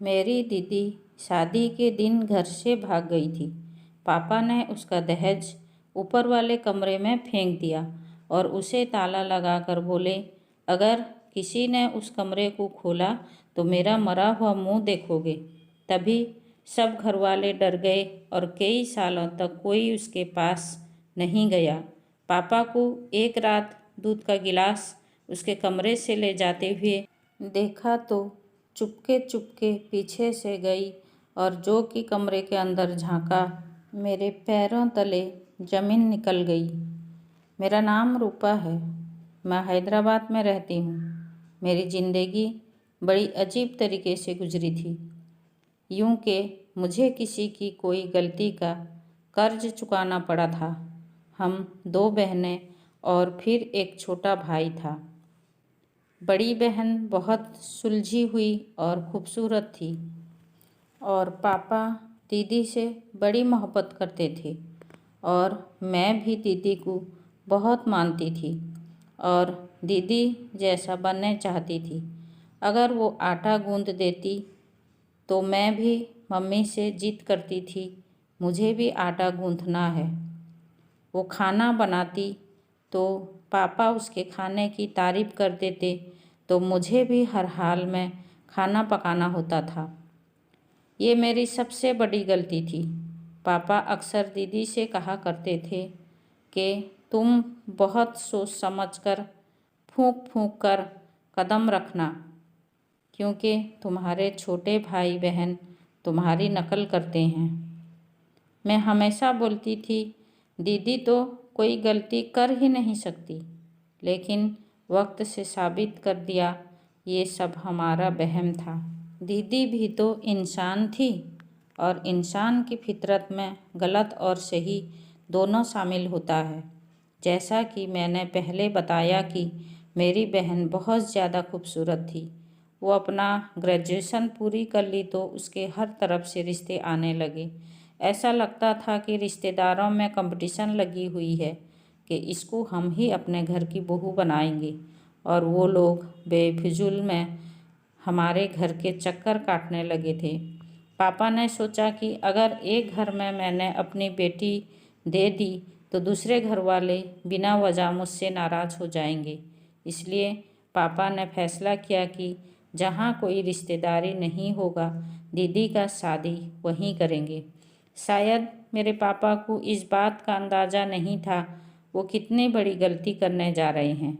मेरी दीदी शादी के दिन घर से भाग गई थी। पापा ने उसका दहेज ऊपर वाले कमरे में फेंक दिया और उसे ताला लगाकर बोले, अगर किसी ने उस कमरे को खोला तो मेरा मरा हुआ मुंह देखोगे। तभी सब घर वाले डर गए और कई सालों तक कोई उसके पास नहीं गया। पापा को एक रात दूध का गिलास उसके कमरे से ले जाते हुए देखा तो चुपके चुपके पीछे से गई और जो कि कमरे के अंदर झांका, मेरे पैरों तले जमीन निकल गई। मेरा नाम रूपा है। मैं हैदराबाद में रहती हूँ। मेरी ज़िंदगी बड़ी अजीब तरीके से गुजरी थी। यूँ कि मुझे किसी की कोई गलती का कर्ज चुकाना पड़ा था। हम 2 बहनें और फिर एक छोटा भाई था। बड़ी बहन बहुत सुलझी हुई और खूबसूरत थी और पापा दीदी से बड़ी मोहब्बत करते थे और मैं भी दीदी को बहुत मानती थी और दीदी जैसा बनना चाहती थी। अगर वो आटा गूंद देती तो मैं भी मम्मी से जिद करती थी, मुझे भी आटा गूंथना है। वो खाना बनाती तो पापा उसके खाने की तारीफ़ कर देते तो मुझे भी हर हाल में खाना पकाना होता था। ये मेरी सबसे बड़ी गलती थी। पापा अक्सर दीदी से कहा करते थे कि तुम बहुत सोच समझ कर फूंक फूंक कर कदम रखना, क्योंकि तुम्हारे छोटे भाई बहन तुम्हारी नकल करते हैं। मैं हमेशा बोलती थी, दीदी तो कोई गलती कर ही नहीं सकती, लेकिन वक्त से साबित कर दिया ये सब हमारा वहम था। दीदी भी तो इंसान थी और इंसान की फितरत में गलत और सही दोनों शामिल होता है। जैसा कि मैंने पहले बताया कि मेरी बहन बहुत ज़्यादा खूबसूरत थी। वो अपना ग्रेजुएशन पूरी कर ली तो उसके हर तरफ से रिश्ते आने लगे। ऐसा लगता था कि रिश्तेदारों में कंपटीशन लगी हुई है कि इसको हम ही अपने घर की बहू बनाएंगे और वो लोग बेफिजूल में हमारे घर के चक्कर काटने लगे थे। पापा ने सोचा कि अगर एक घर में मैंने अपनी बेटी दे दी तो दूसरे घर वाले बिना वजह मुझसे नाराज़ हो जाएंगे। इसलिए पापा ने फैसला किया कि जहाँ कोई रिश्तेदारी नहीं होगा, दीदी का शादी वहीं करेंगे। शायद मेरे पापा को इस बात का अंदाज़ा नहीं था वो कितनी बड़ी गलती करने जा रहे हैं।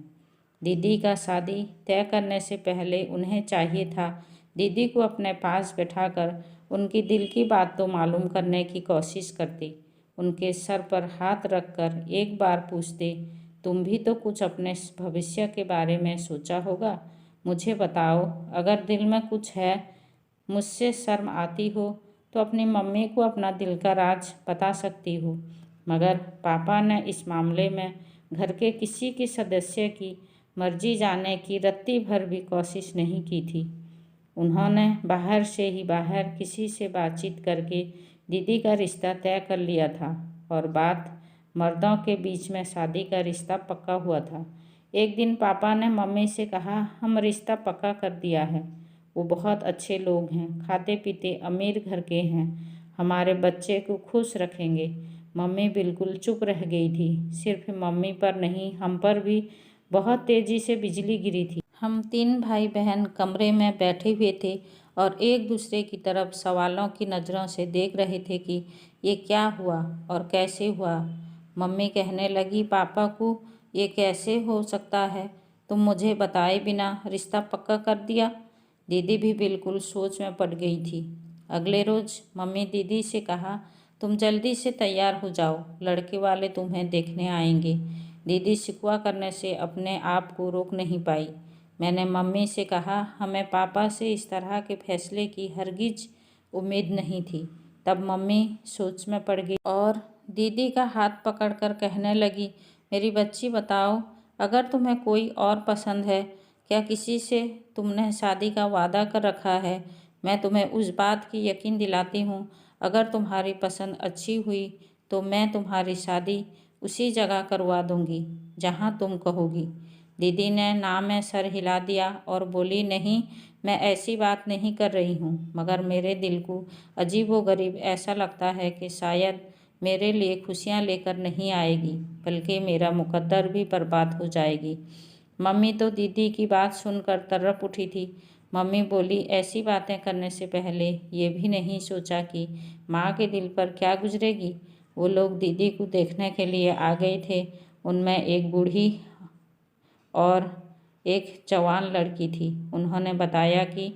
दीदी का शादी तय करने से पहले उन्हें चाहिए था दीदी को अपने पास बैठाकर उनकी दिल की बात तो मालूम करने की कोशिश करते, उनके सर पर हाथ रखकर एक बार पूछते, तुम भी तो कुछ अपने भविष्य के बारे में सोचा होगा, मुझे बताओ। अगर दिल में कुछ है, मुझसे शर्म आती हो तो अपनी मम्मी को अपना दिल का राज बता सकती हो। मगर पापा ने इस मामले में घर के किसी के सदस्य की मर्जी जानने की रत्ती भर भी कोशिश नहीं की थी। उन्होंने बाहर से ही बाहर किसी से बातचीत करके दीदी का रिश्ता तय कर लिया था और बात मर्दों के बीच में शादी का रिश्ता पक्का हुआ था। एक दिन पापा ने मम्मी से कहा, हम रिश्ता पक्का कर दिया है। वो बहुत अच्छे लोग हैं, खाते पीते अमीर घर के हैं, हमारे बच्चे को खुश रखेंगे। मम्मी बिल्कुल चुप रह गई थी। सिर्फ मम्मी पर नहीं, हम पर भी बहुत तेज़ी से बिजली गिरी थी। हम 3 भाई बहन कमरे में बैठे हुए थे और एक दूसरे की तरफ सवालों की नज़रों से देख रहे थे कि ये क्या हुआ और कैसे हुआ। मम्मी कहने लगी, पापा को ये कैसे हो सकता है, तुम मुझे बताए बिना रिश्ता पक्का कर दिया। दीदी भी बिल्कुल सोच में पड़ गई थी। अगले रोज़ मम्मी दीदी से कहा, तुम जल्दी से तैयार हो जाओ, लड़के वाले तुम्हें देखने आएंगे। दीदी शिकवा करने से अपने आप को रोक नहीं पाई। मैंने मम्मी से कहा, हमें पापा से इस तरह के फैसले की हरगिज उम्मीद नहीं थी। तब मम्मी सोच में पड़ गई और दीदी का हाथ पकड़कर कहने लगी, मेरी बच्ची बताओ, अगर तुम्हें कोई और पसंद है, क्या किसी से तुमने शादी का वादा कर रखा है? मैं तुम्हें उस बात की यकीन दिलाती हूँ, अगर तुम्हारी पसंद अच्छी हुई तो मैं तुम्हारी शादी उसी जगह करवा दूँगी जहाँ तुम कहोगी। दीदी ने ना में सर हिला दिया और बोली, नहीं, मैं ऐसी बात नहीं कर रही हूँ, मगर मेरे दिल को अजीबोगरीब ऐसा लगता है कि शायद मेरे लिए खुशियाँ लेकर नहीं आएगी, बल्कि मेरा मुकद्दर भी बर्बाद हो जाएगी। मम्मी तो दीदी की बात सुनकर तड़प उठी थी। मम्मी बोली, ऐसी बातें करने से पहले ये भी नहीं सोचा कि माँ के दिल पर क्या गुजरेगी। वो लोग दीदी को देखने के लिए आ गए थे। उनमें एक बूढ़ी और एक जवान लड़की थी। उन्होंने बताया कि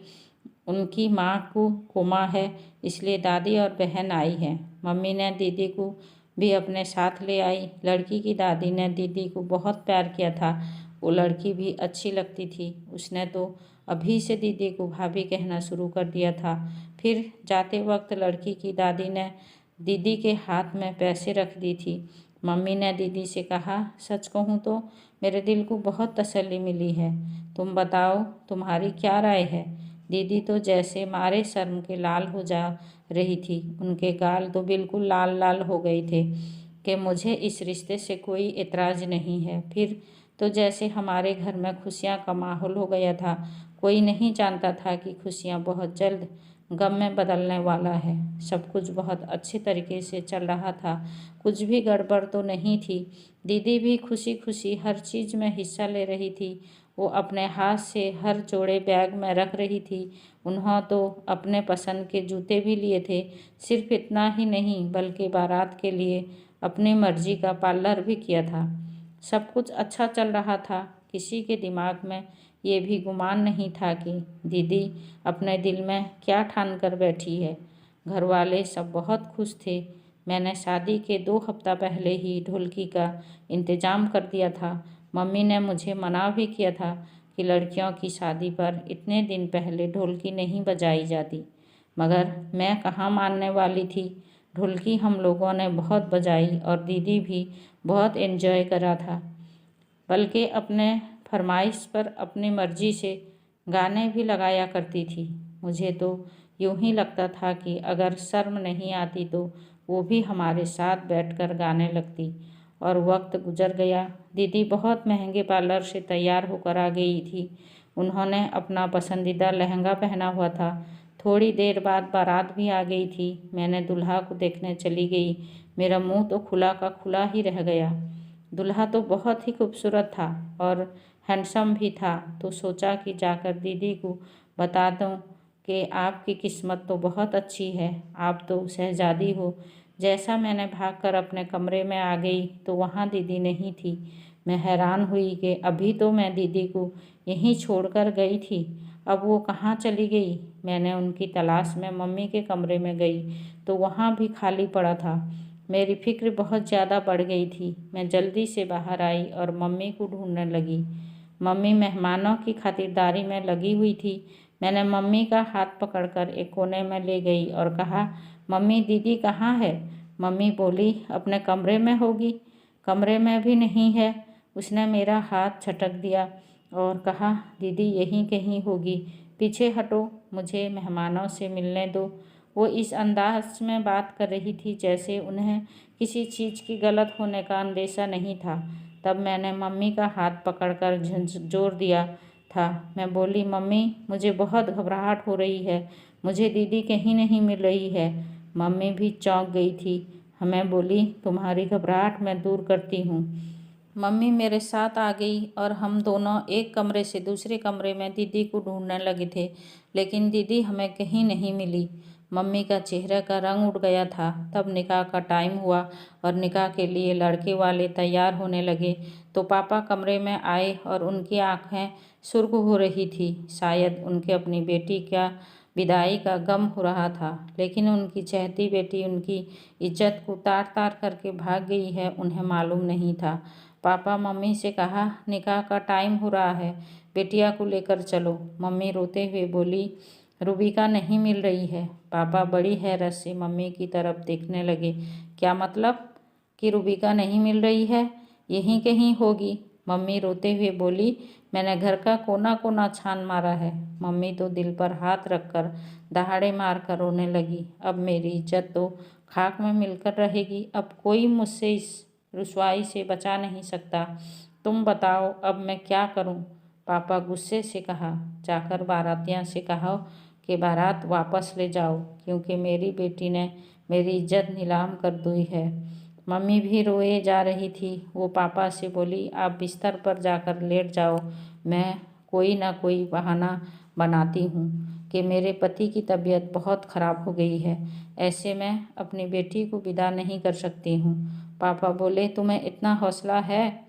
उनकी माँ को कोमा है, इसलिए दादी और बहन आई है। मम्मी ने दीदी को भी अपने साथ ले आई। लड़की की दादी ने दीदी को बहुत प्यार किया था। वो लड़की भी अच्छी लगती थी। उसने तो अभी से दीदी को भाभी कहना शुरू कर दिया था। फिर जाते वक्त लड़की की दादी ने दीदी के हाथ में पैसे रख दी थी। मम्मी ने दीदी से कहा, सच कहूँ तो मेरे दिल को बहुत तसल्ली मिली है। तुम बताओ, तुम्हारी क्या राय है। दीदी तो जैसे मारे शर्म के लाल हो जा रही थी। उनके गाल तो बिल्कुल लाल लाल हो गए थे कि मुझे इस रिश्ते से कोई एतराज़ नहीं है। फिर तो जैसे हमारे घर में खुशियाँ का माहौल हो गया था। कोई नहीं जानता था कि खुशियाँ बहुत जल्द गम में बदलने वाला है। सब कुछ बहुत अच्छे तरीके से चल रहा था, कुछ भी गड़बड़ तो नहीं थी। दीदी भी खुशी खुशी हर चीज़ में हिस्सा ले रही थी। वो अपने हाथ से हर जोड़े बैग में रख रही थी। उन्होंने तो अपने पसंद के जूते भी लिए थे। सिर्फ इतना ही नहीं, बल्कि बारात के लिए अपनी मर्जी का पार्लर भी किया था। सब कुछ अच्छा चल रहा था। किसी के दिमाग में ये भी गुमान नहीं था कि दीदी अपने दिल में क्या ठान कर बैठी है। घर वाले सब बहुत खुश थे। मैंने शादी के 2 हफ्ता पहले ही ढोलकी का इंतज़ाम कर दिया था। मम्मी ने मुझे मना भी किया था कि लड़कियों की शादी पर इतने दिन पहले ढोलकी नहीं बजाई जाती, मगर मैं कहाँ मानने वाली थी। ढोलकी हम लोगों ने बहुत बजाई और दीदी भी बहुत एंजॉय करा था, बल्कि अपने फरमाइश पर अपनी मर्जी से गाने भी लगाया करती थी। मुझे तो यूं ही लगता था कि अगर शर्म नहीं आती तो वो भी हमारे साथ बैठकर गाने लगती। और वक्त गुजर गया। दीदी बहुत महंगे पार्लर से तैयार होकर आ गई थी। उन्होंने अपना पसंदीदा लहंगा पहना हुआ था। थोड़ी देर बाद बारात भी आ गई थी। मैंने दूल्हा को देखने चली गई। मेरा मुंह तो खुला का खुला ही रह गया। दूल्हा तो बहुत ही खूबसूरत था और हैंडसम भी था, तो सोचा कि जाकर दीदी को बता दूं कि आपकी किस्मत तो बहुत अच्छी है, आप तो शहजादी हो। जैसा मैंने भागकर अपने कमरे में आ गई तो वहाँ दीदी नहीं थी। मैं हैरान हुई कि अभी तो मैं दीदी को यहीं छोड़कर गई थी, अब वो कहाँ चली गई। मैंने उनकी तलाश में मम्मी के कमरे में गई तो वहाँ भी खाली पड़ा था। मेरी फिक्र बहुत ज़्यादा बढ़ गई थी। मैं जल्दी से बाहर आई और मम्मी को ढूंढने लगी। मम्मी मेहमानों की खातिरदारी में लगी हुई थी। मैंने मम्मी का हाथ पकड़कर एक कोने में ले गई और कहा, मम्मी दीदी कहाँ है। मम्मी बोली, अपने कमरे में होगी। कमरे में भी नहीं है। उसने मेरा हाथ झटक दिया और कहा, दीदी यहीं कहीं होगी, पीछे हटो, मुझे मेहमानों से मिलने दो। वो इस अंदाज में बात कर रही थी जैसे उन्हें किसी चीज़ की गलत होने का अंदेशा नहीं था। तब मैंने मम्मी का हाथ पकड़कर झंझोर दिया था। मैं बोली, मम्मी मुझे बहुत घबराहट हो रही है, मुझे दीदी कहीं नहीं मिल रही है। मम्मी भी चौंक गई थी। हमें बोली, तुम्हारी घबराहट मैं दूर करती हूँ। मम्मी मेरे साथ आ गई और हम दोनों एक कमरे से दूसरे कमरे में दीदी को ढूंढने लगे थे, लेकिन दीदी हमें कहीं नहीं मिली। मम्मी का चेहरे का रंग उड़ गया था। तब निकाह का टाइम हुआ और निकाह के लिए लड़के वाले तैयार होने लगे तो पापा कमरे में आए और उनकी आंखें सुर्ख हो रही थी। शायद उनके अपनी बेटी का विदाई का गम हो रहा था, लेकिन उनकी चहती बेटी उनकी इज्जत को तार तार करके भाग गई है, उन्हें मालूम नहीं था। पापा मम्मी से कहा, निकाह का टाइम हो रहा है, बेटिया को लेकर चलो। मम्मी रोते हुए बोली, रूबिका नहीं मिल रही है। पापा बड़ी हैरत से मम्मी की तरफ देखने लगे। क्या मतलब कि रूबिका नहीं मिल रही है? यहीं कहीं होगी। मम्मी रोते हुए बोली, मैंने घर का कोना कोना छान मारा है। मम्मी तो दिल पर हाथ रखकर दहाड़े मार कर रोने लगी। अब मेरी इज्जत तो खाक में मिलकर रहेगी। अब कोई मुझसे इस रुसवाई से बचा नहीं सकता। तुम बताओ अब मैं क्या करूं? पापा गुस्से से कहा। जाकर बारातियों से कहो कि बारात वापस ले जाओ, क्योंकि मेरी बेटी ने मेरी इज्जत नीलाम कर दी है। मम्मी भी रोए जा रही थी। वो पापा से बोली, आप बिस्तर पर जाकर लेट जाओ, मैं कोई ना कोई बहाना बनाती हूँ कि मेरे पति की तबीयत बहुत ख़राब हो गई है, ऐसे में अपनी बेटी को विदा नहीं कर सकती हूँ। पापा बोले, तुम्हें इतना हौसला है?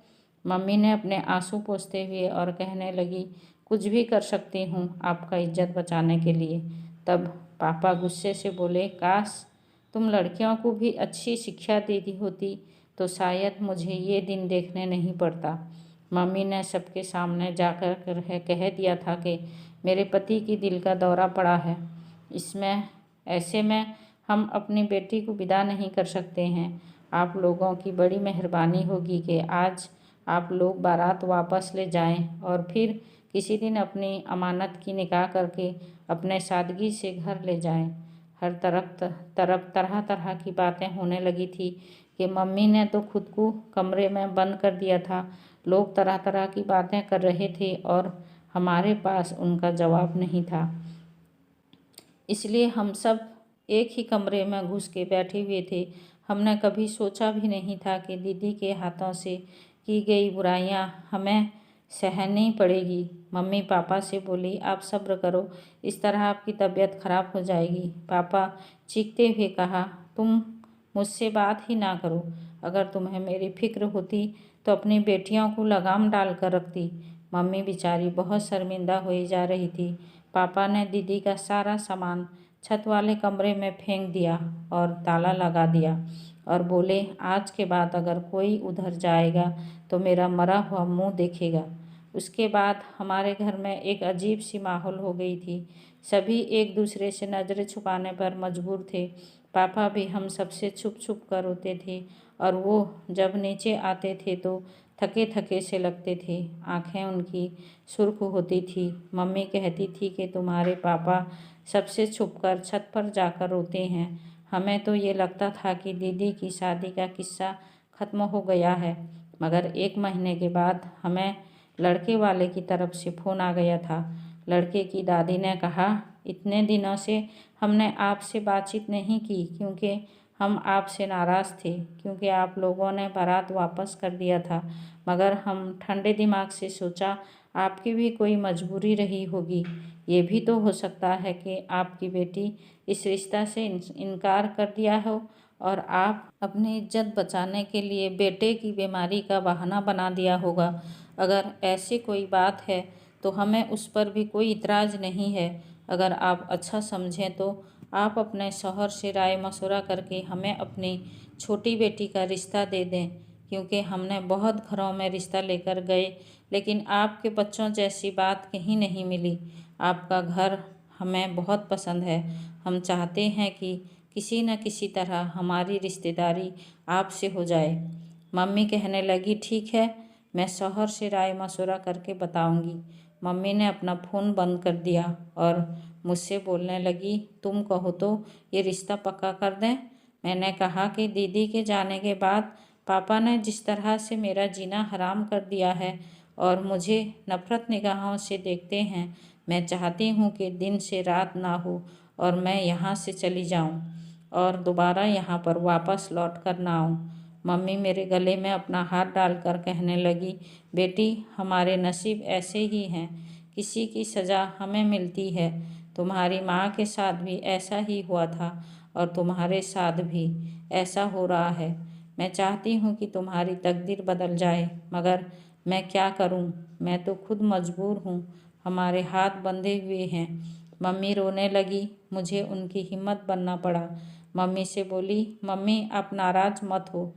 मम्मी ने अपने आंसू पोंछते हुए और कहने लगी, कुछ भी कर सकती हूँ आपका इज्जत बचाने के लिए। तब पापा गुस्से से बोले, काश तुम लड़कियों को भी अच्छी शिक्षा देती होती तो शायद मुझे ये दिन देखने नहीं पड़ता। मम्मी ने सबके सामने जाकर कह दिया था कि मेरे पति की दिल का दौरा पड़ा है, इसमें ऐसे में हम अपनी बेटी को विदा नहीं कर सकते हैं। आप लोगों की बड़ी मेहरबानी होगी कि आज आप लोग बारात वापस ले जाएं और फिर किसी दिन अपनी अमानत की निकाह करके अपने सादगी से घर ले जाएं। हर तरफ तरह तरह की बातें होने लगी थी कि मम्मी ने तो खुद को कमरे में बंद कर दिया था। लोग तरह तरह की बातें कर रहे थे और हमारे पास उनका जवाब नहीं था। इसलिए हम सब एक ही कमरे में घुस के बैठे हुए थे। हमने कभी सोचा भी नहीं था कि दीदी के हाथों से की गई बुराइयां हमें सहनी पड़ेगी। मम्मी पापा से बोली, आप सब्र करो, इस तरह आपकी तबीयत खराब हो जाएगी। पापा चीखते हुए कहा, तुम मुझसे बात ही ना करो। अगर तुम्हें मेरी फिक्र होती तो अपनी बेटियों को लगाम डाल कर रखती। मम्मी बेचारी बहुत शर्मिंदा हुई जा रही थी। पापा ने दीदी का सारा सामान छत वाले कमरे में फेंक दिया और ताला लगा दिया और बोले, आज के बाद अगर कोई उधर जाएगा तो मेरा मरा हुआ मुंह देखेगा। उसके बाद हमारे घर में एक अजीब सी माहौल हो गई थी। सभी एक दूसरे से नज़रें छुपाने पर मजबूर थे। पापा भी हम सबसे छुप छुप कर रोते थे और वो जब नीचे आते थे तो थके थके से लगते थे। आंखें उनकी सुर्ख होती थी। मम्मी कहती थी कि तुम्हारे पापा सबसे छुपकर छत पर जाकर रोते हैं। हमें तो ये लगता था कि दीदी की शादी का किस्सा ख़त्म हो गया है, मगर 1 महीने के बाद हमें लड़के वाले की तरफ से फ़ोन आ गया था। लड़के की दादी ने कहा, इतने दिनों से हमने आपसे बातचीत नहीं की क्योंकि हम आपसे नाराज़ थे, क्योंकि आप लोगों ने बारात वापस कर दिया था। मगर हम ठंडे दिमाग से सोचा आपकी भी कोई मजबूरी रही होगी। ये भी तो हो सकता है कि आपकी बेटी इस रिश्ता से इनकार कर दिया हो और आप अपनी इज्जत बचाने के लिए बेटे की बीमारी का बहाना बना दिया होगा। अगर ऐसी कोई बात है तो हमें उस पर भी कोई इतराज़ नहीं है। अगर आप अच्छा समझें तो आप अपने शौहर से राय मशवरा करके हमें अपनी छोटी बेटी का रिश्ता दे दें, क्योंकि हमने बहुत घरों में रिश्ता लेकर गए लेकिन आपके बच्चों जैसी बात कहीं नहीं मिली। आपका घर हमें बहुत पसंद है। हम चाहते हैं कि किसी न किसी तरह हमारी रिश्तेदारी आपसे हो जाए। मम्मी कहने लगी, ठीक है, मैं शौहर से राय मशवरा करके बताऊंगी। मम्मी ने अपना फ़ोन बंद कर दिया और मुझसे बोलने लगी, तुम कहो तो ये रिश्ता पक्का कर दें। मैंने कहा कि दीदी के जाने के बाद पापा ने जिस तरह से मेरा जीना हराम कर दिया है और मुझे नफ़रत निगाहों से देखते हैं, मैं चाहती हूँ कि दिन से रात ना हो और मैं यहाँ से चली जाऊँ और दोबारा यहाँ पर वापस लौट कर ना आऊँ। मम्मी मेरे गले में अपना हाथ डालकर कहने लगी, बेटी हमारे नसीब ऐसे ही हैं, किसी की सज़ा हमें मिलती है। तुम्हारी माँ के साथ भी ऐसा ही हुआ था और तुम्हारे साथ भी ऐसा हो रहा है। मैं चाहती हूँ कि तुम्हारी तकदीर बदल जाए, मगर मैं क्या करूँ, मैं तो खुद मजबूर हूँ, हमारे हाथ बंधे हुए हैं। मम्मी रोने लगी। मुझे उनकी हिम्मत बनना पड़ा। मम्मी से बोली, मम्मी आप नाराज़ मत हो,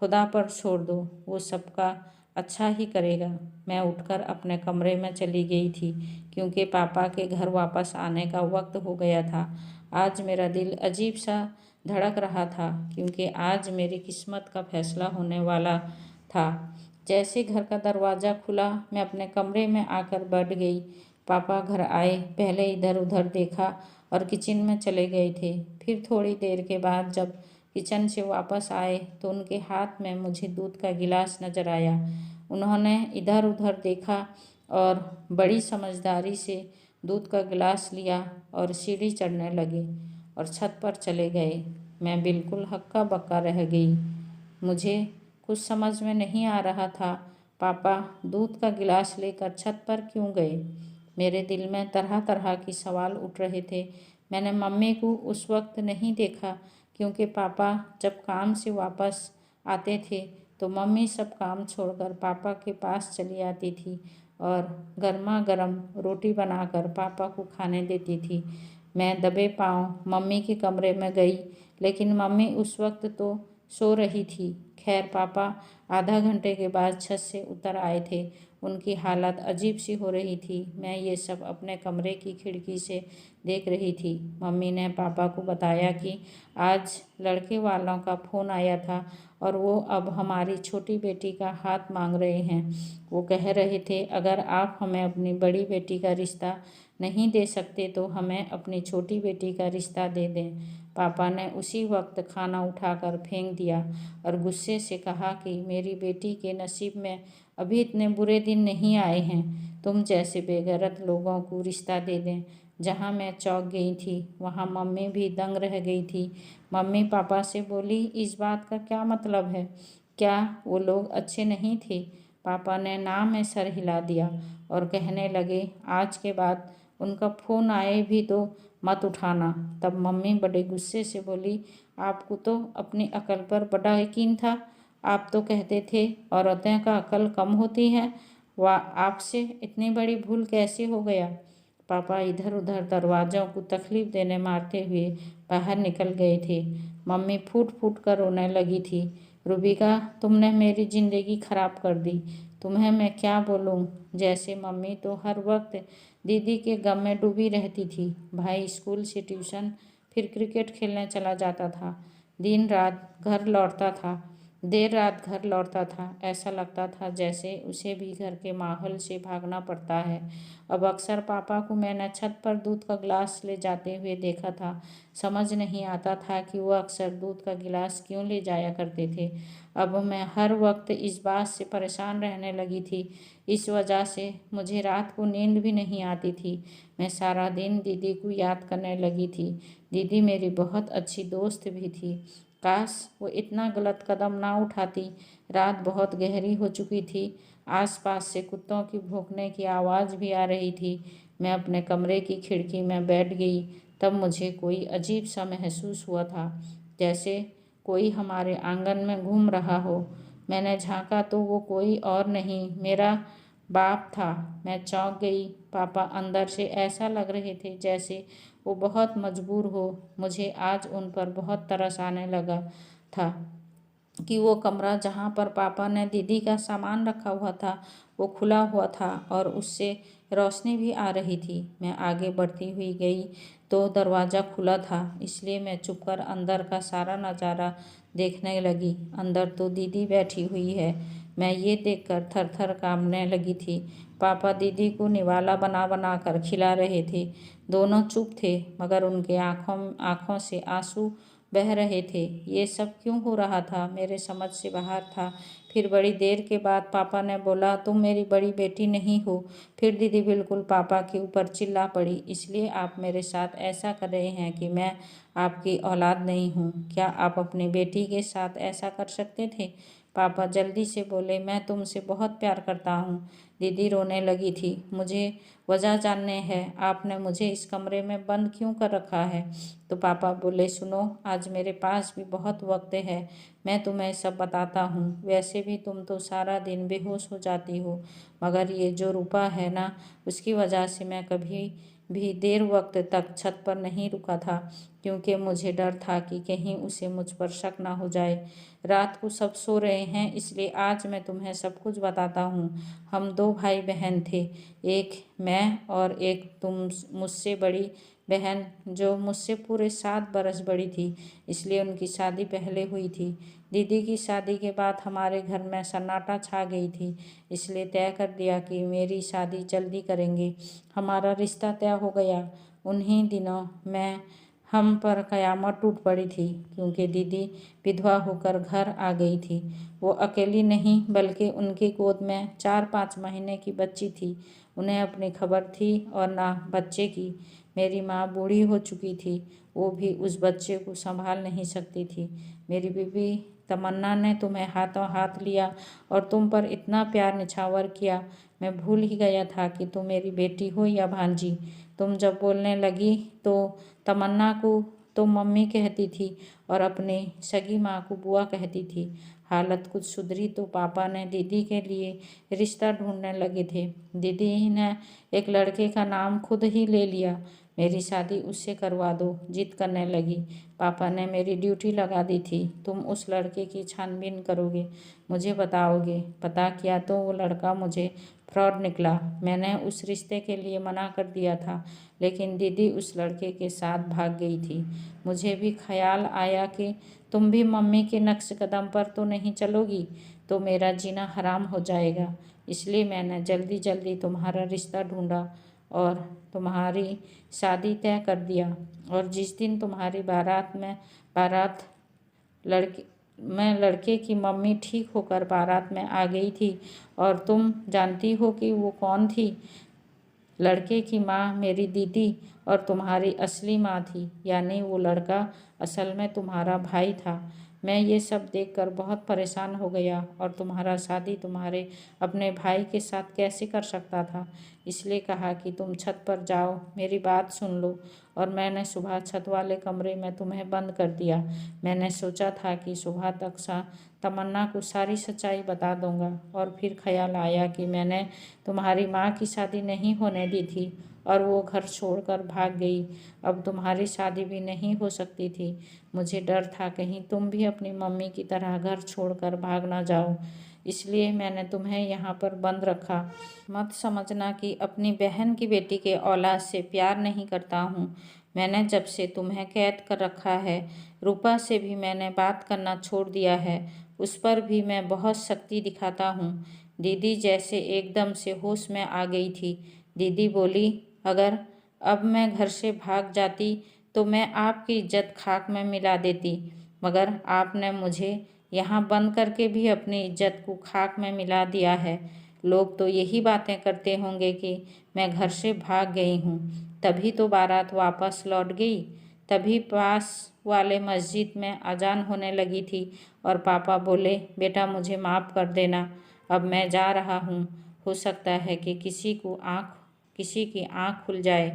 खुदा पर छोड़ दो, वो सबका अच्छा ही करेगा। मैं उठकर अपने कमरे में चली गई थी क्योंकि पापा के घर वापस आने का वक्त हो गया था। आज मेरा दिल अजीब सा धड़क रहा था क्योंकि आज मेरी किस्मत का फैसला होने वाला था। जैसे घर का दरवाज़ा खुला, मैं अपने कमरे में आकर बैठ गई। पापा घर आए, पहले इधर उधर देखा और किचन में चले गए थे। फिर थोड़ी देर के बाद जब किचन से वापस आए तो उनके हाथ में मुझे दूध का गिलास नज़र आया उन्होंने इधर उधर देखा और बड़ी समझदारी से दूध का गिलास लिया और सीढ़ी चढ़ने लगे और छत पर चले गए। मैं बिल्कुल हक्का बक्का रह गई। मुझे कुछ समझ में नहीं आ रहा था, पापा दूध का गिलास लेकर छत पर क्यों गए। मेरे दिल में तरह तरह की सवाल उठ रहे थे। मैंने मम्मी को उस वक्त नहीं देखा क्योंकि पापा जब काम से वापस आते थे तो मम्मी सब काम छोड़कर पापा के पास चली आती थी और गर्मा गर्म रोटी बनाकर पापा को खाने देती थी। मैं दबे पाँव मम्मी के कमरे में गई, लेकिन मम्मी उस वक्त तो सो रही थी। खैर पापा आधा घंटे के बाद छत से उतर आए थे। उनकी हालत अजीब सी हो रही थी। मैं ये सब अपने कमरे की खिड़की से देख रही थी। मम्मी ने पापा को बताया कि आज लड़के वालों का फ़ोन आया था और वो अब हमारी छोटी बेटी का हाथ मांग रहे हैं। वो कह रहे थे अगर आप हमें अपनी बड़ी बेटी का रिश्ता नहीं दे सकते तो हमें अपनी छोटी बेटी का रिश्ता दे दें। पापा ने उसी वक्त खाना उठाकर फेंक दिया और गुस्से से कहा कि मेरी बेटी के नसीब में अभी इतने बुरे दिन नहीं आए हैं तुम जैसे बेगैरत लोगों को रिश्ता दे दें। जहाँ मैं चौंक गई थी वहाँ मम्मी भी दंग रह गई थी। मम्मी पापा से बोली इस बात का क्या मतलब है, क्या वो लोग अच्छे नहीं थे। पापा ने ना में सर हिला दिया और कहने लगे आज के बाद उनका फ़ोन आए भी तो मत उठाना। तब मम्मी बड़े गुस्से से बोली आपको तो अपनी अकल पर बड़ा यकीन था। आप तो कहते थे औरतें का अकल कम होती है। वाह, आपसे इतनी बड़ी भूल कैसे हो गया। पापा इधर उधर दरवाज़ों को तकलीफ देने मारते हुए बाहर निकल गए थे। मम्मी फूट फूट कर रोने लगी थी। रूबिका तुमने मेरी ज़िंदगी खराब कर दी, तुम्हें मैं क्या बोलूं। जैसे मम्मी तो हर वक्त दीदी के गम में डूबी रहती थी। भाई स्कूल से ट्यूशन फिर क्रिकेट खेलने चला जाता था। दिन रात घर लौटता था देर रात घर लौटता था। ऐसा लगता था जैसे उसे भी घर के माहौल से भागना पड़ता है। अब अक्सर पापा को मैंने छत पर दूध का गिलास ले जाते हुए देखा था। समझ नहीं आता था कि वो अक्सर दूध का गिलास क्यों ले जाया करते थे। अब मैं हर वक्त इस बात से परेशान रहने लगी थी। इस वजह से मुझे रात को नींद भी नहीं आती थी। मैं सारा दिन दीदी को याद करने लगी थी। दीदी मेरी बहुत अच्छी दोस्त भी थी। काश वो इतना गलत कदम ना उठाती। रात बहुत गहरी हो चुकी थी। आसपास से कुत्तों की भौंकने की आवाज़ भी आ रही थी। मैं अपने कमरे की खिड़की में बैठ गई। तब मुझे कोई अजीब सा महसूस हुआ था, जैसे कोई हमारे आंगन में घूम रहा हो। मैंने झांका तो वो कोई और नहीं, मेरा बाप था। मैं चौंक गई। पापा अंदर से ऐसा लग रहे थे जैसे वो बहुत मजबूर हो। मुझे आज उन पर बहुत तरस आने लगा था कि वो कमरा जहाँ पर पापा ने दीदी का सामान रखा हुआ था वो खुला हुआ था और उससे रोशनी भी आ रही थी। मैं आगे बढ़ती हुई गई तो दरवाज़ा खुला था, इसलिए मैं चुपकर अंदर का सारा नज़ारा देखने लगी। अंदर तो दीदी बैठी हुई है। मैं ये देखकर थर थर काँपने लगी थी। पापा दीदी को निवाला बना बना कर खिला रहे थे। दोनों चुप थे, मगर उनके आँखों से आंसू बह रहे थे। ये सब क्यों हो रहा था, मेरे समझ से बाहर था। फिर बड़ी देर के बाद पापा ने बोला तुम मेरी बड़ी बेटी नहीं हो। फिर दीदी बिल्कुल पापा के ऊपर चिल्ला पड़ी, इसलिए आप मेरे साथ ऐसा कर रहे हैं कि मैं आपकी औलाद नहीं हूँ। क्या आप अपनी बेटी के साथ ऐसा कर सकते थे। पापा जल्दी से बोले मैं तुमसे बहुत प्यार करता हूँ। दीदी रोने लगी थी। मुझे वजह जानने है, आपने मुझे इस कमरे में बंद क्यों कर रखा है। तो पापा बोले सुनो, आज मेरे पास भी बहुत वक्त है, मैं तुम्हें सब बताता हूँ। वैसे भी तुम तो सारा दिन बेहोश हो जाती हो, मगर ये जो रूपा है ना, उसकी वजह से मैं कभी भी देर वक्त तक छत पर नहीं रुका था, क्योंकि मुझे डर था कि कहीं उसे मुझ पर शक ना हो जाए। रात को सब सो रहे हैं, इसलिए आज मैं तुम्हें सब कुछ बताता हूँ। हम दो भाई बहन थे, एक मैं और एक तुम मुझसे बड़ी बहन जो मुझसे पूरे 7 बरस बड़ी थी, इसलिए उनकी शादी पहले हुई थी। दीदी की शादी के बाद हमारे घर में सन्नाटा छा गई थी, इसलिए तय कर दिया कि मेरी शादी जल्दी करेंगे। हमारा रिश्ता तय हो गया। उन्हीं दिनों मैं हम पर कयामत टूट पड़ी थी, क्योंकि दीदी विधवा होकर घर आ गई थी। वो अकेली नहीं, बल्कि उनकी गोद में 4-5 महीने की बच्ची थी। उन्हें अपनी खबर थी और ना बच्चे की। मेरी माँ बूढ़ी हो चुकी थी, वो भी उस बच्चे को संभाल नहीं सकती थी। मेरी बीबी तमन्ना ने तुम्हें हाथों हाथ लिया और तुम पर इतना प्यार निछावर किया, मैं भूल ही गया था कि तुम मेरी बेटी हो या भांजी। तुम जब बोलने लगी तो तमन्ना को तो मम्मी कहती थी और अपनी सगी माँ को बुआ कहती थी। हालत कुछ सुधरी तो पापा ने दीदी के लिए रिश्ता ढूंढने लगे थे। दीदी ने एक लड़के का नाम खुद ही ले लिया। मेरी शादी उससे करवा दो, जिद करने लगी। पापा ने मेरी ड्यूटी लगा दी थी। तुम उस लड़के की छानबीन करोगे, मुझे बताओगे। पता किया तो वो लड़का मुझे फ्रॉड निकला। मैंने उस रिश्ते के लिए मना कर दिया था, लेकिन दीदी उस लड़के के साथ भाग गई थी। मुझे भी ख्याल आया कि तुम भी मम्मी के नक्श कदम पर तो नहीं चलोगी, तो मेरा जीना हराम हो जाएगा। इसलिए मैंने जल्दी जल्दी तुम्हारा रिश्ता ढूंढा और तुम्हारी शादी तय कर दिया। और जिस दिन तुम्हारी बारात लड़के की मम्मी ठीक होकर बारात में आ गई थी, और तुम जानती हो कि वो कौन थी। लड़के की माँ मेरी दीदी और तुम्हारी असली माँ थी, यानी वो लड़का असल में तुम्हारा भाई था। मैं ये सब देखकर बहुत परेशान हो गया, और तुम्हारा शादी तुम्हारे अपने भाई के साथ कैसे कर सकता था। इसलिए कहा कि तुम छत पर जाओ, मेरी बात सुन लो। और मैंने सुबह छत वाले कमरे में तुम्हें बंद कर दिया। मैंने सोचा था कि सुबह तक तमन्ना को सारी सच्चाई बता दूंगा। और फिर ख्याल आया कि मैंने तुम्हारी माँ की शादी नहीं होने दी थी और वो घर छोड़कर भाग गई। अब तुम्हारी शादी भी नहीं हो सकती थी। मुझे डर था कहीं तुम भी अपनी मम्मी की तरह घर छोड़कर भाग ना जाओ, इसलिए मैंने तुम्हें यहाँ पर बंद रखा। मत समझना कि अपनी बहन की बेटी के औलाद से प्यार नहीं करता हूँ। मैंने जब से तुम्हें कैद कर रखा है, रूपा से भी मैंने बात करना छोड़ दिया है। उस पर भी मैं बहुत सख्ती दिखाता हूँ। दीदी जैसे एकदम से होश में आ गई थी। दीदी बोली, अगर अब मैं घर से भाग जाती तो मैं आपकी इज्जत खाक में मिला देती, मगर आपने मुझे यहाँ बंद करके भी अपनी इज्जत को खाक में मिला दिया है। लोग तो यही बातें करते होंगे कि मैं घर से भाग गई हूँ, तभी तो बारात वापस लौट गई। तभी पास वाले मस्जिद में अजान होने लगी थी और पापा बोले, बेटा मुझे माफ़ कर देना, अब मैं जा रहा हूँ। हो सकता है कि किसी की आँख खुल जाए।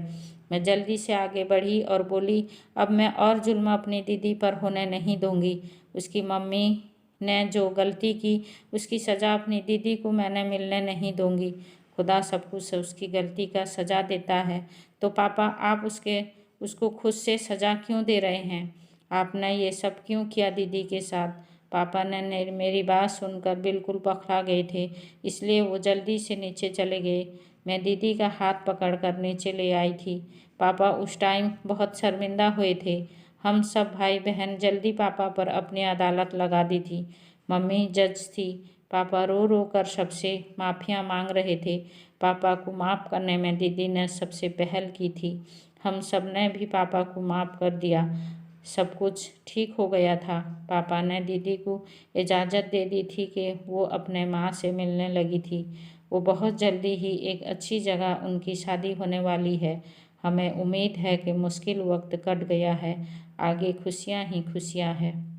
मैं जल्दी से आगे बढ़ी और बोली, अब मैं और जुल्म अपनी दीदी पर होने नहीं दूंगी। उसकी मम्मी ने जो गलती की, उसकी सज़ा अपनी दीदी को मैंने मिलने नहीं दूंगी। खुदा सब कुछ उसकी गलती का सज़ा देता है, तो पापा आप उसको खुद से सज़ा क्यों दे रहे हैं? आपने ये सब क्यों किया दीदी के साथ? पापा ने मेरी बात सुनकर बिल्कुल पखड़ा गए थे, इसलिए वो जल्दी से नीचे चले गए। मैं दीदी का हाथ पकड़कर नीचे ले आई थी। पापा उस टाइम बहुत शर्मिंदा हुए थे। हम सब भाई बहन जल्दी पापा पर अपनी अदालत लगा दी थी। मम्मी जज थी। पापा रो रो कर सबसे माफ़ियाँ मांग रहे थे। पापा को माफ़ करने में दीदी ने सबसे पहल की थी। हम सब ने भी पापा को माफ़ कर दिया। सब कुछ ठीक हो गया था। पापा ने दीदी को इजाज़त दे दी थी कि वो अपने माँ से मिलने लगी थी। वो बहुत जल्दी ही एक अच्छी जगह उनकी शादी होने वाली है। हमें उम्मीद है कि मुश्किल वक्त कट गया है, आगे खुशियाँ ही खुशियाँ हैं।